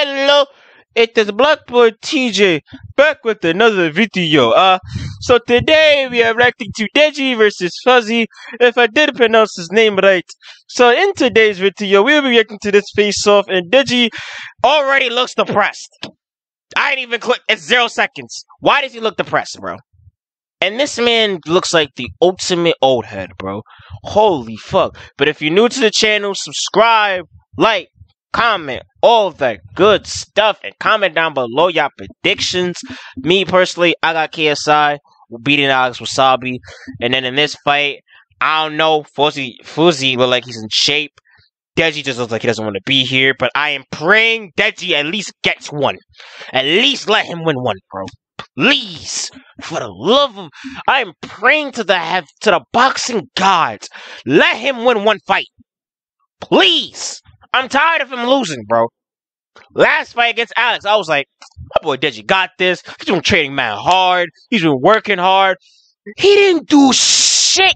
Hello, it is Blackboard TJ back with another video. So today we are reacting to Deji versus Fousey, if I did pronounce his name right. So in today's video, we will be reacting to this face-off, and Deji already looks depressed. I ain't even click. It's 0 seconds. Why does he look depressed, bro? And this man looks like the ultimate old head, bro. Holy fuck. But if you're new to the channel, subscribe, like, comment, all that good stuff, and comment down below your predictions. Me personally, I got KSI beating Alex Wasabi, and then in this fight, I don't know, Fousey look like he's in shape. Deji just looks like he doesn't want to be here, but I am praying Deji at least gets one. At least let him win one, bro. Please, for the love of, I am praying to the boxing gods. Let him win one fight, please. I'm tired of him losing, bro. Last fight against Alex, I was like, my boy Deji got this. He's been training man hard. He's been working hard. He didn't do shit.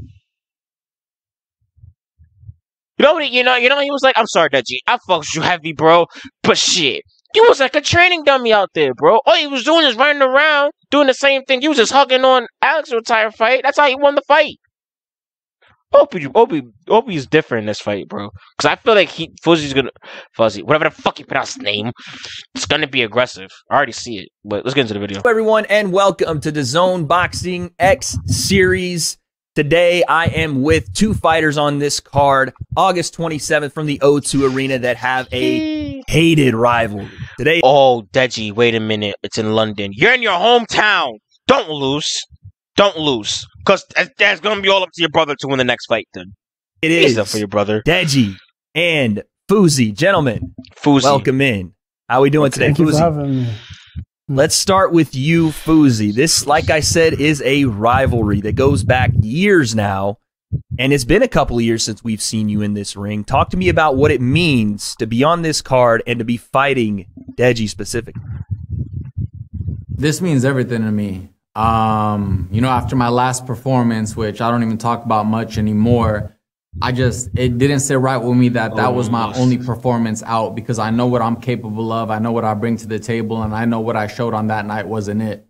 You know, he was like, I'm sorry, Deji. I fucked you heavy, bro. But shit, you was like a training dummy out there, bro. All he was doing is running around, doing the same thing. You was just hugging on Alex's entire fight. That's how he won the fight. Hope he's different in this fight, bro. Because I feel like Fousey, whatever the fuck you pronounce his name, it's gonna be aggressive. I already see it. But let's get into the video. Hello, everyone, and welcome to the Zone Boxing X Series. Today, I am with two fighters on this card, August 27th, from the O2 Arena that have a hated rivalry. Today, oh, Deji, wait a minute. It's in London. You're in your hometown. Don't lose. Don't lose. Because that's going to be all up to your brother to win the next fight, then. It is up for your brother. Deji and Fousey. Gentlemen, Fousey, welcome in. How are we doing today, Thank you Fousey? for having me. Let's start with you, Fousey. This, like I said, is a rivalry that goes back years now, and it's been a couple of years since we've seen you in this ring. Talk to me about what it means to be on this card and to be fighting Deji specifically. This means everything to me. You know, after my last performance, which I don't even talk about much anymore, it didn't sit right with me that was my only performance out, because I know what I'm capable of. I know what I bring to the table, and I know what I showed on that night wasn't it.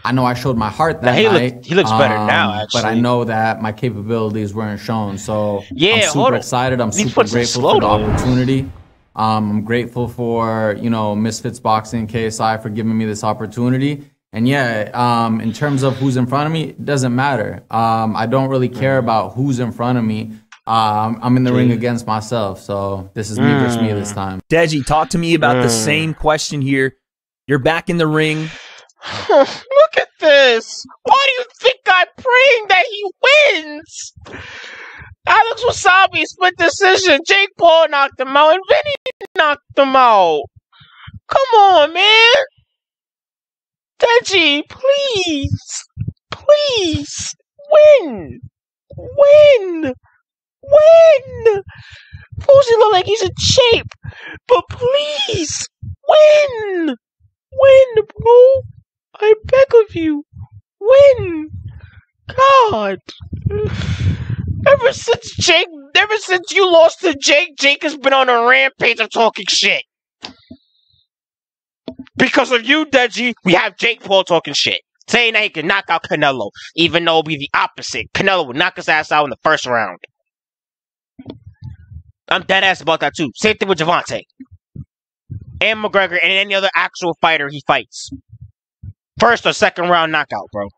I know I showed my heart that night. He looks better now, actually. But I know that my capabilities weren't shown. So yeah, I'm super excited. I'm super grateful for the opportunity. I'm grateful for, you know, Misfits Boxing, KSI, for giving me this opportunity. And yeah, in terms of who's in front of me, it doesn't matter. I don't really care about who's in front of me. I'm in the ring against myself, so this is me versus me this time. Deji, talk to me about the same question here. You're back in the ring. Look at this. Why do you think I'm praying that he wins? Alex Wasabi split decision. Jake Paul knocked him out, and Vinny knocked him out. Come on, man. Deji, please. Please. Win. Win. Win! Fousey look like he's in shape, but please, win! Win, bro! I beg of you, win! God! Ever since you lost to Jake, Jake has been on a rampage of talking shit. Because of you, Deji, we have Jake Paul talking shit, saying that he can knock out Canelo, even though it'll be the opposite. Canelo would knock his ass out in the first round. I'm dead ass about that too. Same thing with Javante and McGregor and any other actual fighter he fights. First or second round knockout, bro.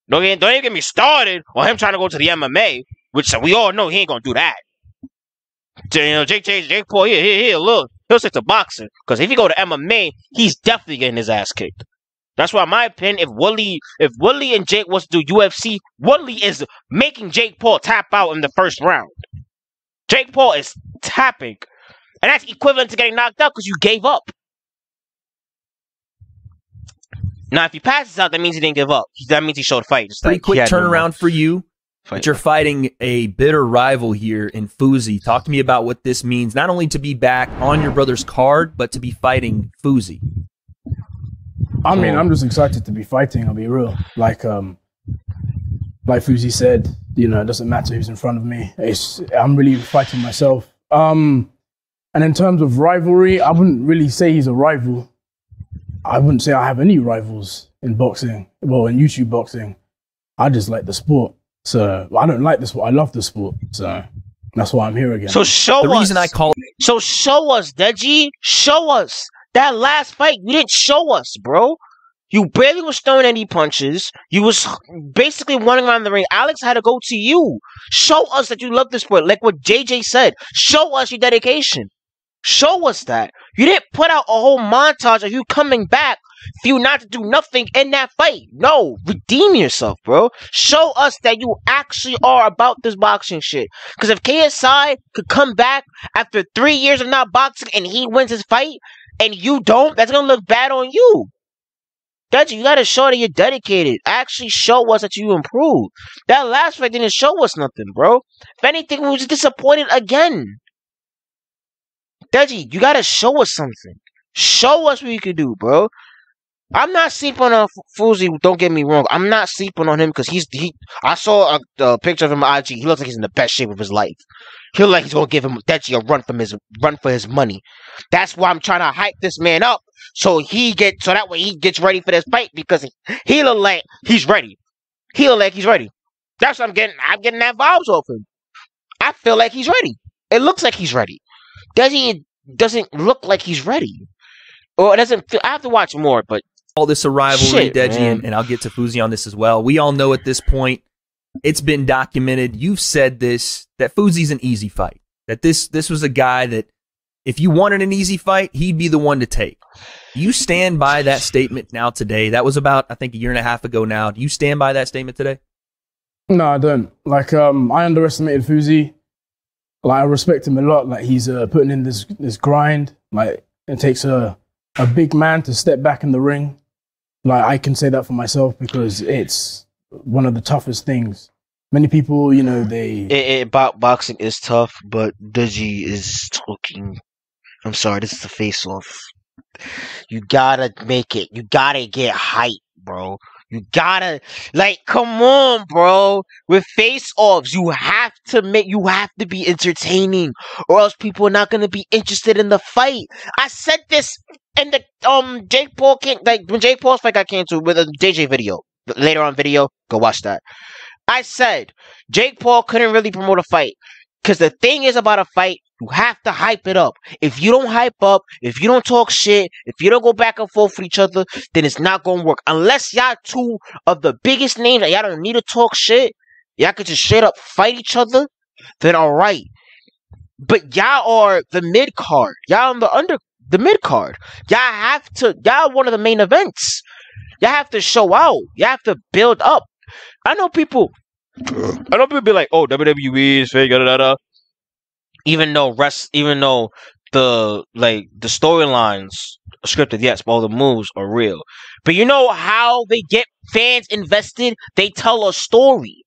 Don't even get me started on him trying to go to the MMA, which we all know he ain't gonna do that. So, you know, Jake Paul, he'll stick to boxing, because if he go to MMA, he's definitely getting his ass kicked. That's why, in my opinion, if Woodley and Jake was to do UFC, Woodley is making Jake Paul tap out in the first round. Jake Paul is tapping. And that's equivalent to getting knocked out because you gave up. Now, if he passes out, that means he didn't give up. That means he showed fight. Just Pretty quick turnaround for you. But you're fighting a bitter rival here in Fousey. Talk to me about what this means, not only to be back on your brother's card, but to be fighting Fousey. I mean, I'm just excited to be fighting, I'll be real. Like Fousey said, you know, it doesn't matter who's in front of me. I'm really fighting myself. And in terms of rivalry, I wouldn't really say he's a rival. I wouldn't say I have any rivals in boxing. Well, in YouTube boxing, I just like the sport. So I don't like the sport. I love the sport. So that's why I'm here again. So show The us. reason I call So show us, Deji. Show us. That last fight, you didn't show us, bro. You barely was throwing any punches. You was basically running around the ring. Alex had to go to you. Show us that you love the sport. Like what JJ said. Show us your dedication. Show us that. You didn't put out a whole montage of you coming back for you not to do nothing in that fight. No, redeem yourself, bro. Show us that you actually are about this boxing shit. Because if KSI could come back after 3 years of not boxing and he wins his fight and you don't, that's going to look bad on you. Deji, you got to show that you're dedicated. Actually show us that you improved. That last fight didn't show us nothing, bro. If anything, we was disappointed again. Deji, you gotta show us something. Show us what you can do, bro. I'm not sleeping on Fousey. Don't get me wrong. I'm not sleeping on him because I saw a picture of him on IG. He looks like he's in the best shape of his life. He looks like he's gonna give him Deji a run for his money. That's why I'm trying to hype this man up so that way he gets ready for this fight because he look like he's ready. He look like he's ready. That's what I'm getting. I'm getting that vibes off him. I feel like he's ready. It looks like he's ready. Deji doesn't look like he's ready. Or it doesn't feel, I have to watch more, but all this a rivalry, shit, Deji, and I'll get to Fousey on this as well. We all know at this point, it's been documented. You've said this, that Fousey's an easy fight. That this was a guy that if you wanted an easy fight, he'd be the one to take. You stand by that statement now today. That was about, I think, a year and a half ago now. Do you stand by that statement today? No, I don't. Like, I underestimated Fousey. Like, I respect him a lot. Like, he's putting in this grind. Like, it takes a big man to step back in the ring. Like, I can say that for myself because it's one of the toughest things. Many people, you know, boxing is tough, but Deji is talking. I'm sorry, this is the face-off. You gotta make it. You gotta get hype, bro. You gotta, like, come on, bro. With face-offs, you have to be entertaining, or else people are not gonna be interested in the fight. I said this in the Jake Paul when Jake Paul's fight got canceled with a DJ video. Later on video, go watch that. I said Jake Paul couldn't really promote a fight because the thing is about a fight, you have to hype it up. If you don't hype up, if you don't talk shit, if you don't go back and forth with each other, then it's not gonna work. Unless y'all two of the biggest names that y'all don't need to talk shit, y'all could just straight up fight each other, then alright. But y'all are the mid card. Y'all on the mid card. Y'all one of the main events. Y'all have to show out. Y'all have to build up. I know people be like, oh, WWE is fake, da da da. Even though the storylines are scripted, yes, but all the moves are real. But you know how they get fans invested? They tell a story.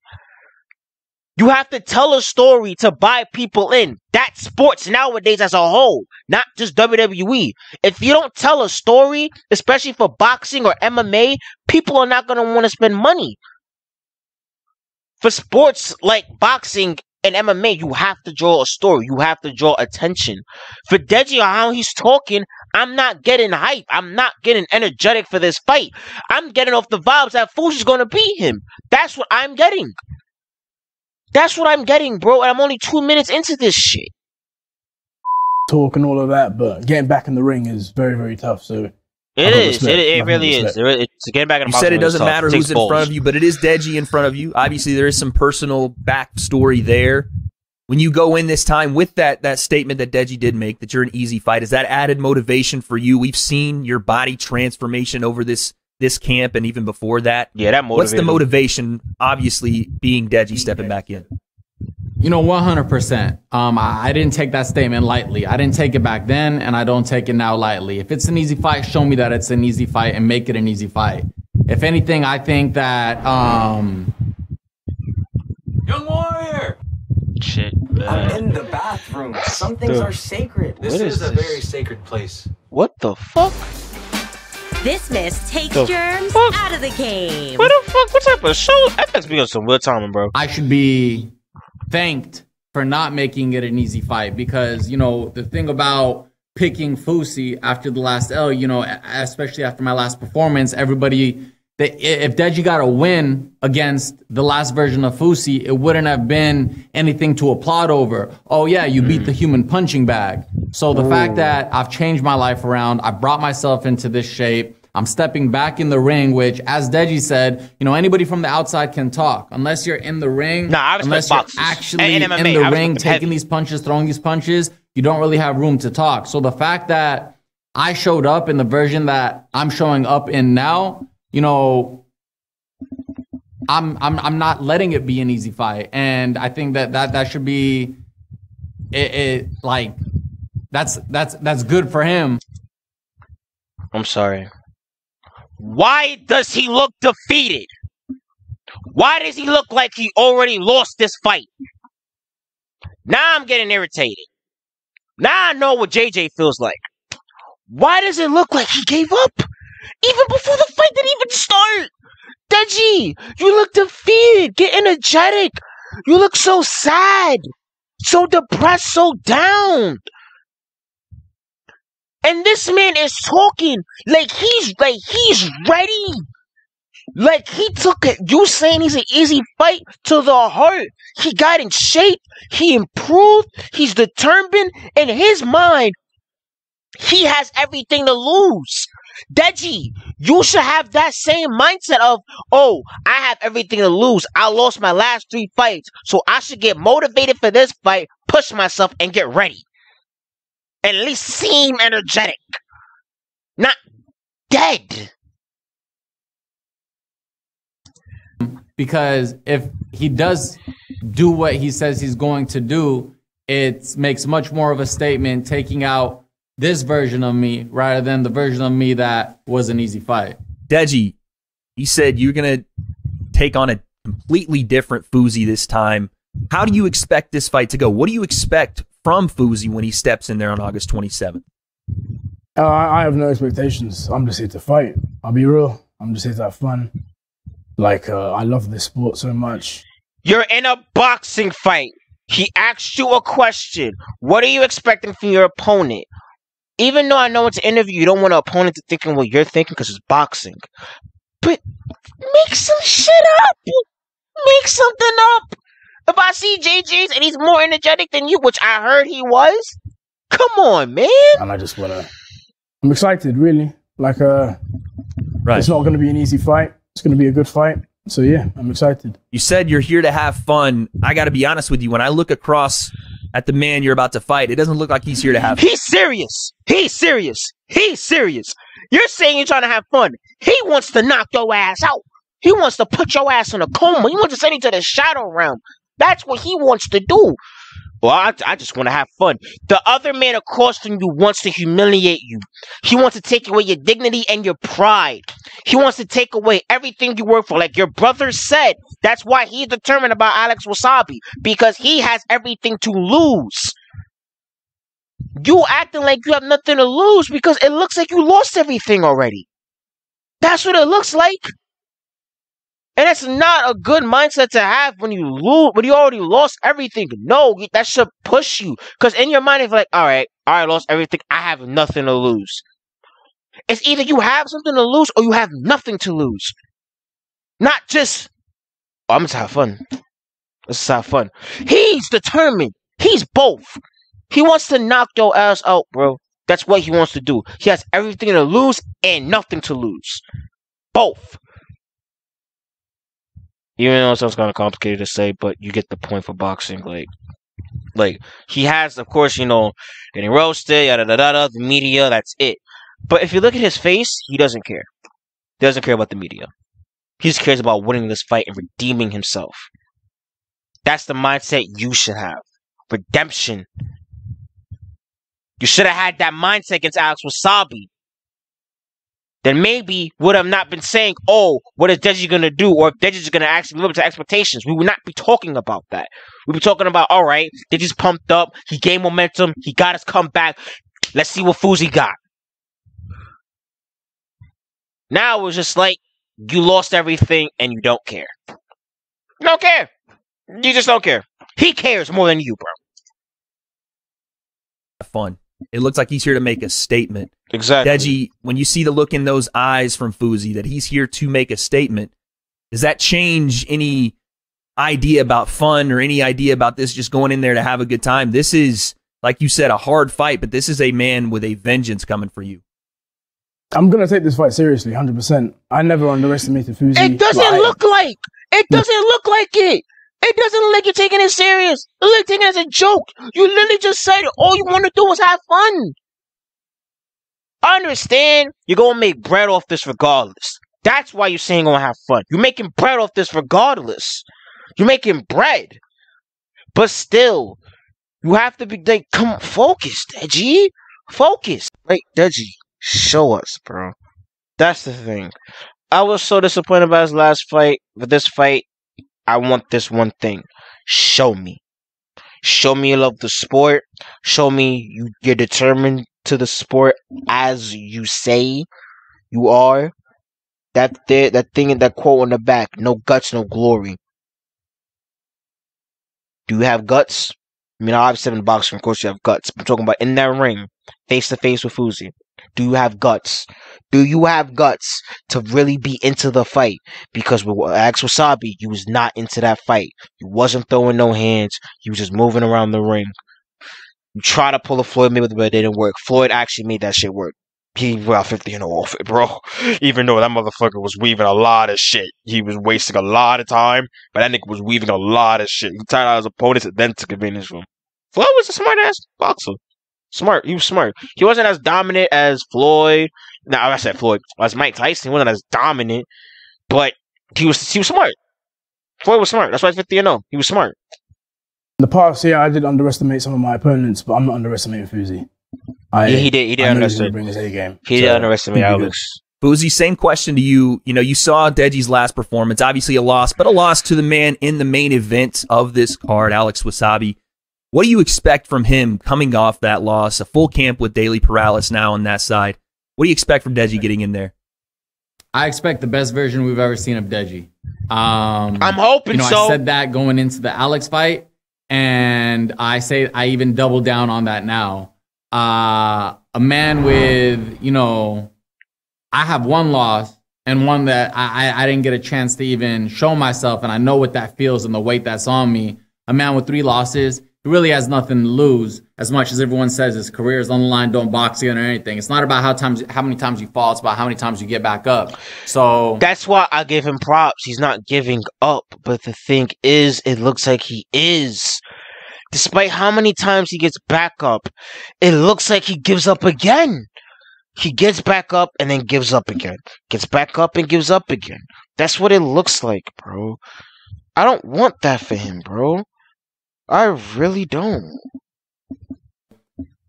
You have to tell a story to buy people in. That's sports nowadays as a whole, not just WWE. If you don't tell a story, especially for boxing or MMA, people are not going to want to spend money. For sports like boxing and MMA, you have to draw a story. You have to draw attention. For Deji, how he's talking, I'm not getting hype. I'm not getting energetic for this fight. I'm getting off the vibes that Fousey's going to beat him. That's what I'm getting. That's what I'm getting, bro. And I'm only 2 minutes into this shit. Talk and all of that, but getting back in the ring is very, very tough. So it is. It really is. It's getting back in the boxing. You said it doesn't matter who's in front of you, but it is Deji in front of you. Obviously, there is some personal backstory there. When you go in this time with that statement that Deji did make, that you're an easy fight, is that added motivation for you? We've seen your body transformation over this camp and even before that. Yeah, that motivated. What's the motivation, obviously, being Deji stepping back in? You know, 100%. I didn't take that statement lightly. I didn't take it back then, and I don't take it now lightly. If it's an easy fight, show me that it's an easy fight and make it an easy fight. If anything, I think that Young Warrior! Shit. I'm in the bathroom. Some things are sacred. This is a very sacred place. What the fuck? This mist takes The germs fuck? out of the game. What the fuck? What type of show? That must be on some real timing, bro. I should be thanked for not making it an easy fight, because, you know, the thing about picking Fousey after the last L, you know, especially after my last performance, everybody, if Deji got a win against the last version of Fousey, it wouldn't have been anything to applaud over. Oh yeah, you beat the human punching bag. So the fact that I've changed my life around, I brought myself into this shape, I'm stepping back in the ring, which, as Deji said, you know, anybody from the outside can talk. Unless you're in the ring, unless you're actually in the ring, taking these punches, throwing these punches, you don't really have room to talk. So the fact that I showed up in the version that I'm showing up in now, you know, I'm not letting it be an easy fight. And I think that should be like, that's good for him. I'm sorry. Why does he look defeated? Why does he look like he already lost this fight? Now I'm getting irritated. Now I know what JJ feels like. Why does it look like he gave up? Even before the fight didn't even start. Deji, you look defeated. Get energetic. You look so sad. So depressed, so down. And this man is talking like he's ready. Like he took it. You saying he's an easy fight to the heart. He got in shape. He improved. He's determined. In his mind, he has everything to lose. Deji, you should have that same mindset of, oh, I have everything to lose. I lost my last 3 fights. So I should get motivated for this fight, push myself, and get ready. At least seem energetic. Not dead. Because if he does do what he says he's going to do, it makes much more of a statement taking out this version of me rather than the version of me that was an easy fight. Deji, you said you're going to take on a completely different Fousey this time. How do you expect this fight to go? What do you expect from Fousey when he steps in there on August 27th? I have no expectations. I'm just here to fight. I'll be real. I'm just here to have fun. Like, I love this sport so much. You're in a boxing fight. He asked you a question. What are you expecting from your opponent? Even though I know it's an interview, you don't want an opponent to think what you're thinking because it's boxing. But make some shit up. Make something up. If I see JJ's and he's more energetic than you, which I heard he was, come on, man. And I just wanna. I'm excited, really. Like, right. It's not going to be an easy fight. It's going to be a good fight. So yeah, I'm excited. You said you're here to have fun. I got to be honest with you. When I look across at the man you're about to fight, it doesn't look like he's here to have fun. He's serious. He's serious. He's serious. You're saying you're trying to have fun. He wants to knock your ass out. He wants to put your ass in a coma. He wants to send you to the shadow realm. That's what he wants to do. Well, I just want to have fun. The other man across from you wants to humiliate you. He wants to take away your dignity and your pride. He wants to take away everything you work for. Like your brother said, that's why he's determined about Alex Wasabi. Because he has everything to lose. You acting like you have nothing to lose because it looks like you lost everything already. That's what it looks like. And it's not a good mindset to have when you lose, when you already lost everything. No, that should push you. Because in your mind, it's like, all right, I lost everything. I have nothing to lose. It's either you have something to lose or you have nothing to lose. Not just, oh, I'm just have fun. Let's just have fun. He's determined. He's both. He wants to knock your ass out, bro. That's what he wants to do. He has everything to lose and nothing to lose. Both. Even though it sounds kind of complicated to say, but you get the point for boxing. Like he has, of course, you know, getting roasted, yada da da da, the media, that's it. But if you look at his face, he doesn't care. He doesn't care about the media. He just cares about winning this fight and redeeming himself. That's the mindset you should have. Redemption. You should have had that mindset against Alex Wasabi. Then maybe would have not been saying, oh, what is Deji going to do? Or if Deji's going to actually live up to expectations. We would not be talking about that. We'd be talking about, all right, Deji's pumped up. He gained momentum. He got his comeback. Let's see what Fousey got. Now it was just like, you lost everything and you don't care. You don't care. You just don't care. He cares more than you, bro. Fun. It looks like he's here to make a statement. Exactly. Deji, when you see the look in those eyes from Fousey that he's here to make a statement, does that change any idea about fun or any idea about this just going in there to have a good time? This is, like you said, a hard fight, but this is a man with a vengeance coming for you. I'm going to take this fight seriously, 100%. I never underestimated Fousey. It doesn't look like. It doesn't look like it. It doesn't look like you're taking it serious. It looks like you're taking it as a joke. You literally just said all you want to do is have fun. I understand you're going to make bread off this regardless. That's why you're saying you're going to have fun. You're making bread off this regardless. You're making bread. But still, you have to be, like, come focused, Deji. Focus. Like, Deji, show us, bro. That's the thing. I was so disappointed by his last fight. But this fight, I want this one thing. Show me. Show me you love the sport. Show me you're determined to the sport as you say you are. That thing, that quote on the back. No guts, no glory. Do you have guts? I mean, obviously in boxing, of course you have guts. I'm talking about in that ring, face to face with Fousey. Do you have guts? Do you have guts to really be into the fight? Because with Alex Wasabi, you was not into that fight. You wasn't throwing no hands. You was just moving around the ring. You tried to pull a Floyd Mayweather, but it didn't work. Floyd actually made that shit work. He got 50 off it, bro. Even though that motherfucker was weaving a lot of shit. He was wasting a lot of time, but that nigga was weaving a lot of shit. He tired out his opponents and then took advantage of him. Floyd was a smart-ass boxer. Smart. He was smart. He wasn't as dominant as Floyd. No, I said Floyd. As Mike Tyson, he wasn't as dominant, but he was smart. Floyd was smart. That's why he's 50-0. He was smart. In the past, yeah, I did underestimate some of my opponents, but I'm not underestimating Fousey. He did underestimate. Bring his A game. He did underestimate Alex. Fousey, same question to you. You know, you saw Deji's last performance, obviously a loss, but a loss to the man in the main event of this card, Alex Wasabi. What do you expect from him coming off that loss? A full camp with Daily Perales now on that side. What do you expect from Deji getting in there? I expect the best version we've ever seen of Deji. I'm hoping so. I said that going into the Alex fight, and I even double down on that now. A man with, I have one loss and one that I didn't get a chance to even show myself, and I know what that feels and the weight that's on me. A man with 3 losses, he really has nothing to lose. As much as everyone says his career is on the line, don't box again or anything. It's not about how many times you fall. It's about how many times you get back up. So that's why I give him props. He's not giving up. But the thing is, it looks like he is. Despite how many times he gets back up, it looks like he gives up again. He gets back up and then gives up again. Gets back up and gives up again. That's what it looks like, bro. I don't want that for him, bro. I really don't.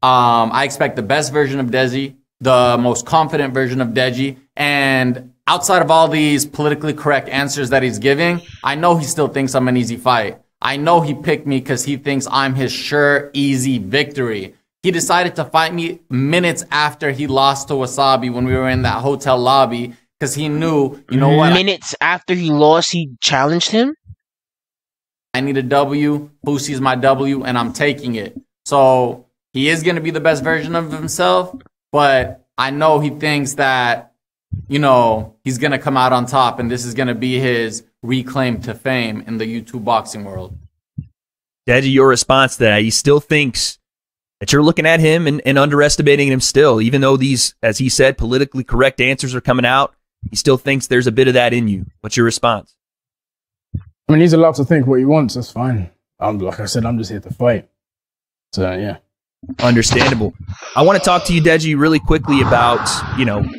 I expect the best version of Deji, the most confident version of Deji, and outside of all these politically correct answers that he's giving, I know he still thinks I'm an easy fight. I know he picked me because he thinks I'm his sure, easy victory. He decided to fight me minutes after he lost to Wasabi when we were in that hotel lobby because he knew, you know what? Minutes after he lost, he challenged him? I need a W. Fousey's my W, and I'm taking it. So he is going to be the best version of himself, but I know he thinks that, he's going to come out on top, and this is going to be his reclaim to fame in the YouTube boxing world. Deji, your response to that, he still thinks that you're looking at him and underestimating him still, even though these, as he said, politically correct answers are coming out, he still thinks there's a bit of that in you. What's your response? I mean, he's allowed to think what he wants. That's fine. Like I said, I'm just here to fight. So, yeah. Understandable. I want to talk to you, Deji, really quickly about,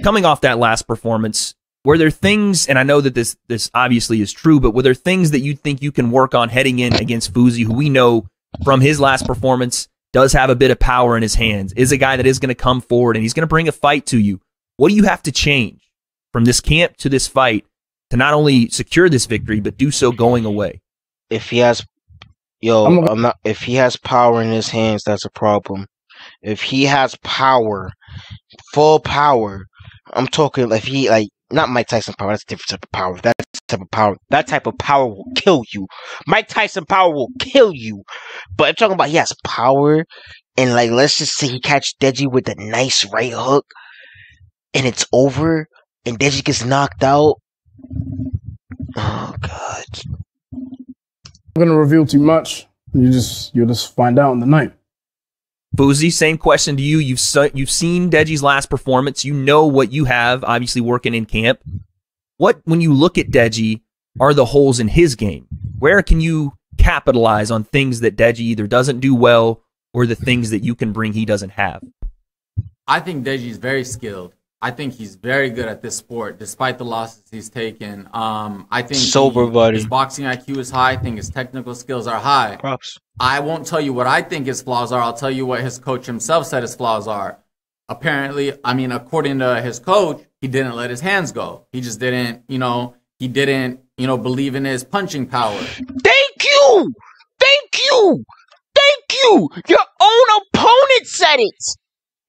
coming off that last performance. Were there things, and I know that this obviously is true, but were there things that you think you can work on heading in against Fousey, who we know from his last performance does have a bit of power in his hands, is a guy that is going to come forward and he's going to bring a fight to you? What do you have to change from this camp to this fight to not only secure this victory, but do so going away? If he has, if he has power in his hands, that's a problem. If he has power, full power, I'm talking if he not Mike Tyson power. That's a different type of power. That type of power will kill you. Mike Tyson power will kill you. But I'm talking about he has power, and like let's just say he catch Deji with a nice right hook, and it's over, and Deji gets knocked out. Oh God! I'm gonna reveal too much. You'll just find out in the night. Fousey, same question to you. You've seen Deji's last performance. You know what you have, obviously working in camp. What, when you look at Deji, are the holes in his game? Where can you capitalize on things that Deji either doesn't do well or the things that you can bring he doesn't have? I think Deji's very skilled. I think he's very good at this sport, despite the losses he's taken. I think his boxing IQ is high. I think his technical skills are high. Props. I won't tell you what I think his flaws are. I'll tell you what his coach himself said his flaws are. Apparently, according to his coach, he didn't let his hands go. He just didn't, believe in his punching power. Thank you! Your own opponent said it!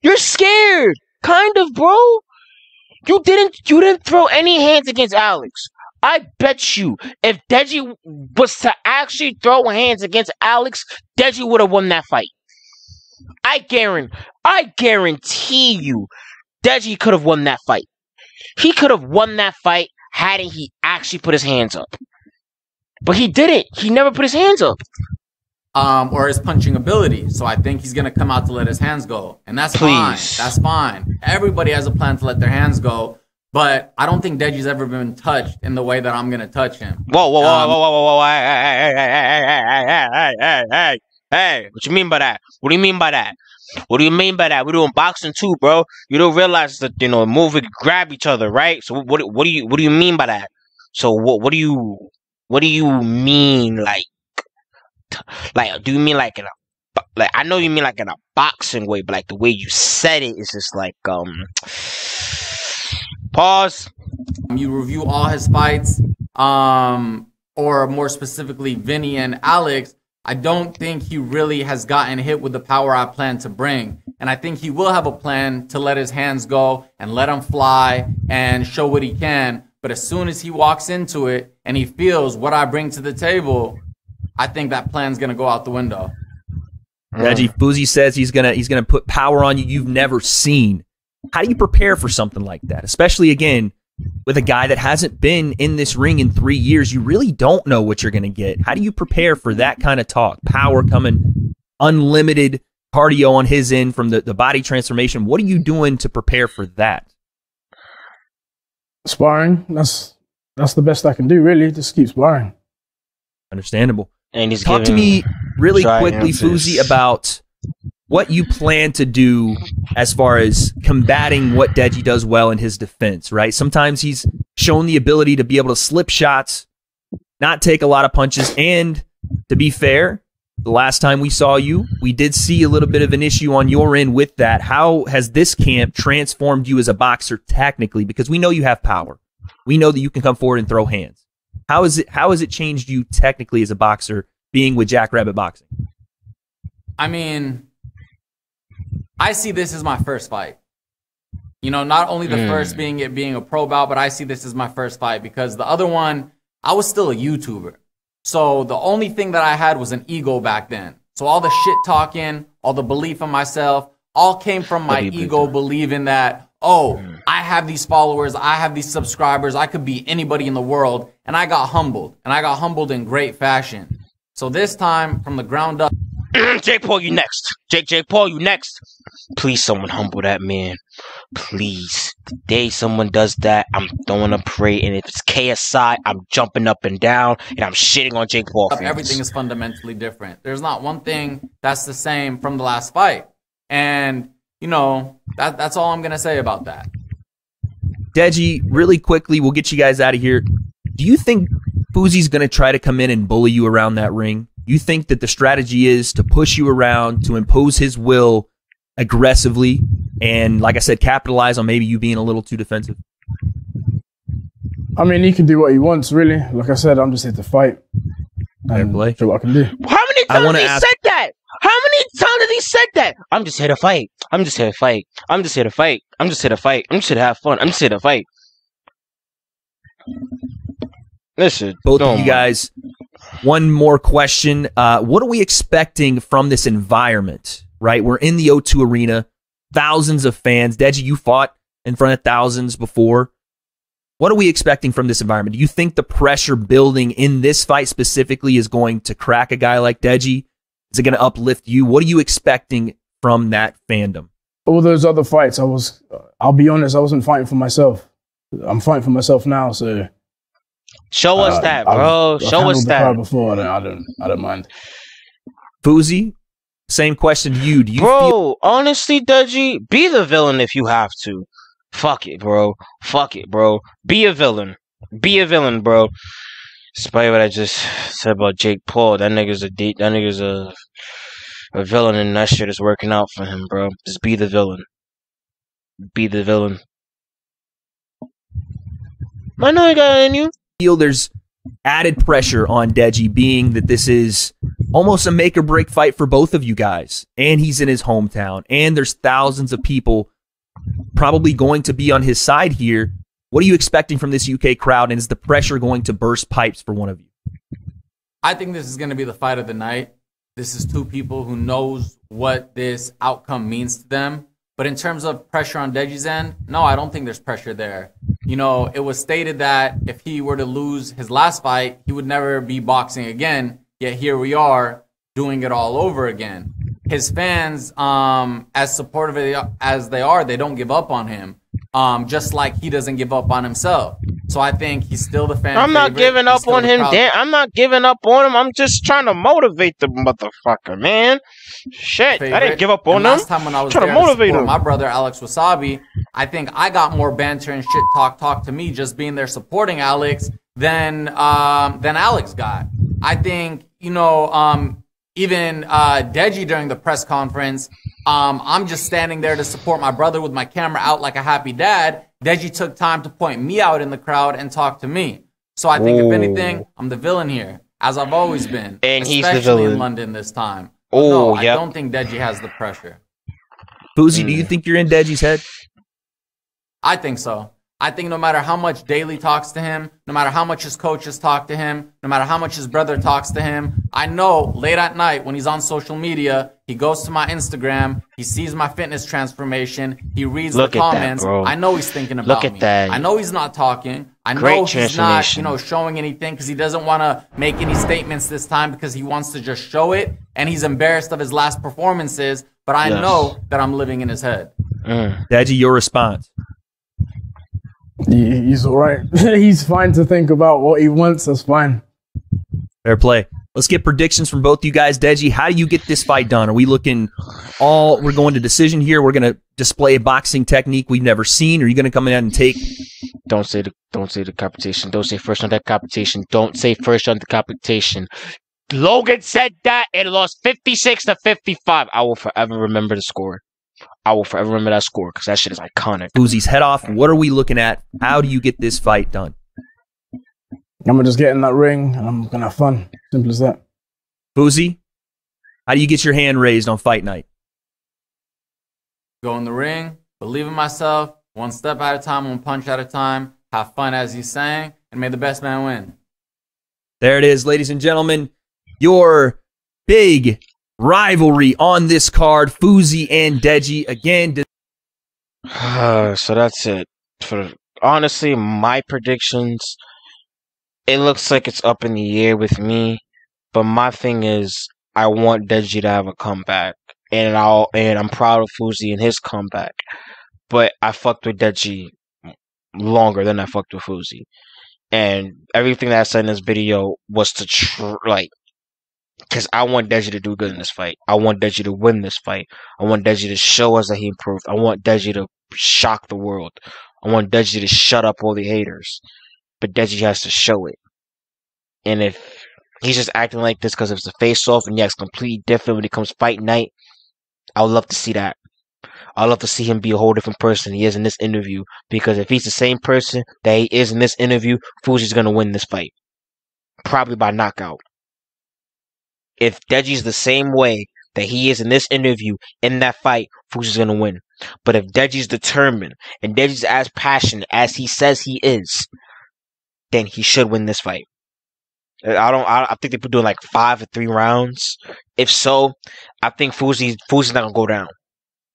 You're scared! Kind of, bro. You didn't throw any hands against Alex. I bet you if Deji was to actually throw hands against Alex, Deji would have won that fight. I guarantee you Deji could have won that fight. He could have won that fight hadn't he actually put his hands up. But he didn't. He never put his hands up. Or his punching ability. So I think he's going to come out to let his hands go. And that's fine. That's fine. Everybody has a plan to let their hands go. But I don't think Deji's ever been touched in the way that I'm going to touch him. Whoa. Hey. What you mean by that? What do you mean by that? We're doing boxing too, bro. You don't realize that, a move we grab each other, right? So what do you mean by that? So what do you mean, like, do you mean like I know you mean like in a boxing way, but like the way you said it is just like pause. You review all his fights, or more specifically Vinny and Alex. I don't think he really has gotten hit with the power I plan to bring, and I think he will have a plan to let his hands go and let him fly and show what he can. But as soon as he walks into it and he feels what I bring to the table, I think that plan's gonna go out the window. Deji, Fousey says he's gonna put power on you you've never seen. How do you prepare for something like that? Especially again with a guy that hasn't been in this ring in 3 years, you really don't know what you're gonna get. How do you prepare for that kind of talk? Power coming, unlimited cardio on his end from the body transformation. What are you doing to prepare for that? Sparring. That's the best I can do. Really, just keep sparring. Understandable. And he's Talk to me really quickly, Fousey, about what you plan to do as far as combating what Deji does well in his defense, right? Sometimes he's shown the ability to be able to slip shots, not take a lot of punches, and to be fair, the last time we saw you, we did see a little bit of an issue on your end with that. How has this camp transformed you as a boxer technically? Because we know you have power. We know that you can come forward and throw hands. How has it changed you technically as a boxer being with Jackrabbit Boxing? I see this as my first fight. Not only the first being a pro bout, but I see this as my first fight because the other one, I was still a YouTuber. So the only thing that I had was an ego back then. So all the shit talking, all the belief in myself, all came from my ego believing that, I have these followers, I have these subscribers, I could be anybody in the world. And I got humbled. And I got humbled in great fashion. So this time, from the ground up. Jake Paul, you next. Jake Paul, you next. Please, someone humble that man. Please. The day someone does that, I'm throwing a parade. And if it's KSI, I'm jumping up and down. And I'm shitting on Jake Paul. Everything is fundamentally different. There's not one thing that's the same from the last fight. And, that's all I'm going to say about that. Deji, really quickly, we'll get you guys out of here. Do you think Fousey's going to try to come in and bully you around that ring? You think that the strategy is to push you around, to impose his will aggressively, and, like I said, capitalize on maybe you being a little too defensive? He can do what he wants, really. Like I said, I'm just here to fight. Fair play. Show what I can do. How many times has he said that? How many times has he said that? I'm just here to fight. I'm just here to fight. I'm just here to fight. I'm just here to fight. I'm just here to have fun. I'm just here to fight. Listen, both of you guys. One more question. What are we expecting from this environment, right? We're in the O2 Arena, thousands of fans. Deji, you fought in front of thousands before. What are we expecting from this environment? Do you think the pressure building in this fight specifically is going to crack a guy like Deji? Is it going to uplift you? What are you expecting from that fandom? All those other fights, I'll be honest, I wasn't fighting for myself. I'm fighting for myself now, so... Show us that, bro. Show us that. Before, I don't mind. Fousey, same question to you. Do you feel honestly, Deji, be the villain if you have to. Fuck it, bro. Fuck it, bro. Be a villain. Be a villain, bro. Despite what I just said about Jake Paul, that nigga's a villain, and that shit is working out for him, bro. Just be the villain. Be the villain. I know you got it in you. Feel there's added pressure on Deji, being that this is almost a make or break fight for both of you guys, and he's in his hometown, and there's thousands of people probably going to be on his side here. What are you expecting from this UK crowd, and is the pressure going to burst pipes for one of you? I think this is going to be the fight of the night. This is two people who knows what this outcome means to them. But in terms of pressure on Deji's end, no, I don't think there's pressure there. You know, it was stated that if he were to lose his last fight, he would never be boxing again. Yet here we are doing it all over again. His fans, as supportive as they are, they don't give up on him. Just like he doesn't give up on himself. So I think he's still the fan. I'm not giving up on him, Dan. I'm not giving up on him. I'm just trying to motivate the motherfucker, man. Shit, I didn't give up on him. Last time when I was trying to motivate him, my brother Alex Wasabi, I think I got more banter and shit talk to me just being there supporting Alex than Alex got. I think, you know, even Deji during the press conference, I'm just standing there to support my brother with my camera out like a happy dad. Deji took time to point me out in the crowd and talk to me. So I think, if anything, I'm the villain here, as I've always been. And he's the villain. Especially in London this time. No, I don't think Deji has the pressure. Fousey, do you think you're in Deji's head? I think so. I think no matter how much Daly talks to him, no matter how much his coaches talk to him, no matter how much his brother talks to him, I know late at night when he's on social media, he goes to my Instagram, he sees my fitness transformation, he reads the comments. That, I know he's thinking about me. That. I know he's not talking. I know he's not, you know, showing anything because he doesn't want to make any statements this time because he wants to just show it, and he's embarrassed of his last performances. But I know that I'm living in his head. Deji, your response? He's all right. He's fine to think about what he wants. That's fine. Fair play. Let's get predictions from both you guys. Deji, how do you get this fight done? Are we looking we're going to decision here? We're going to display a boxing technique we've never seen? Or are you going to come in and take... Don't say the competition. Don't say first on that competition. Don't say first on the competition. Logan said that and lost 56-55. I will forever remember the score. I will forever remember that score because that shit is iconic. Fousey's head off. What are we looking at? How do you get this fight done? I'm going to just get in that ring and I'm going to have fun. Simple as that. Fousey, how do you get your hand raised on fight night? Go in the ring, believe in myself, one step at a time, one punch at a time, have fun as he's saying, and may the best man win. There it is, ladies and gentlemen. Your big rivalry on this card, Fousey and Deji. Again, so that's it. Honestly, my predictions, it looks like it's up in the air with me. But my thing is, I want Deji to have a comeback, and I'm proud of Fousey and his comeback. But I fucked with Deji longer than I fucked with Fousey, and everything that I said in this video was to because I want Deji to do good in this fight. I want Deji to win this fight. I want Deji to show us that he improved. I want Deji to shock the world. I want Deji to shut up all the haters. But Deji has to show it. And if he's just acting like this because it's a face-off and he acts completely different when it comes fight night, I would love to see that. I'd love to see him be a whole different person he is in this interview. Because if he's the same person that he is in this interview, Fousey's going to win this fight. Probably by knockout. If Deji's the same way that he is in this interview, in that fight, Fousey's going to win. But if Deji's determined and Deji's as passionate as he says he is, then he should win this fight. I think they're doing like 5 or 3 rounds. If so, I think Fousey's not gonna go down.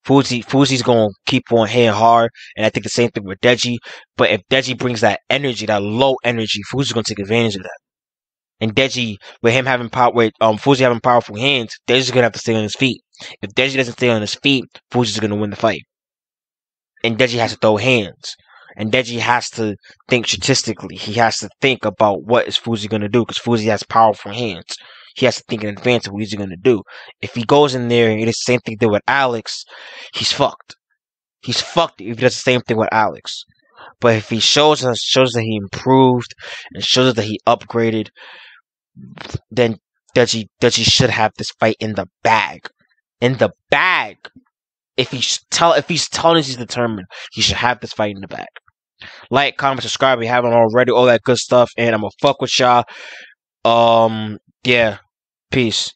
Fousey's gonna keep on hitting hard, and I think the same thing with Deji. But if Deji brings that energy, that low energy, Fousey's gonna take advantage of that. And Deji, with him having power, with Fousey having powerful hands, Deji's gonna have to stay on his feet. If Deji doesn't stay on his feet, Fousey's gonna win the fight. And Deji has to throw hands. And Deji has to think statistically. He has to think about what is Fousey going to do, because Fousey has powerful hands. He has to think in advance of what he's going to do. If he goes in there and it's the same thing he did with Alex, he's fucked. He's fucked if he does the same thing with Alex. But if he shows us that he improved and shows us that he upgraded, then Deji should have this fight in the bag. In the bag. If he's telling us he's determined, he should have this fight in the bag. Like, comment, subscribe if you haven't already, all that good stuff, and I'm gonna fuck with y'all. Yeah. Peace.